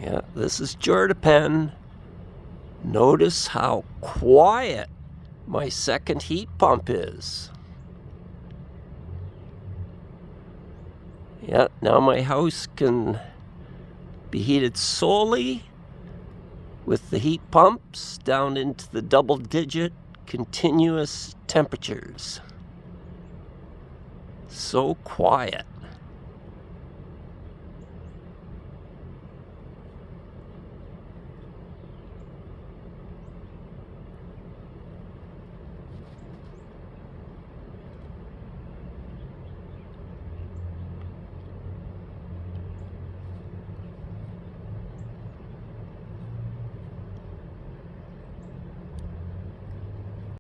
Yeah, this is Jordapen. Notice how quiet my second heat pump is. Yeah, now my house can be heated solely with the heat pumps down into the double-digit continuous temperatures. So quiet.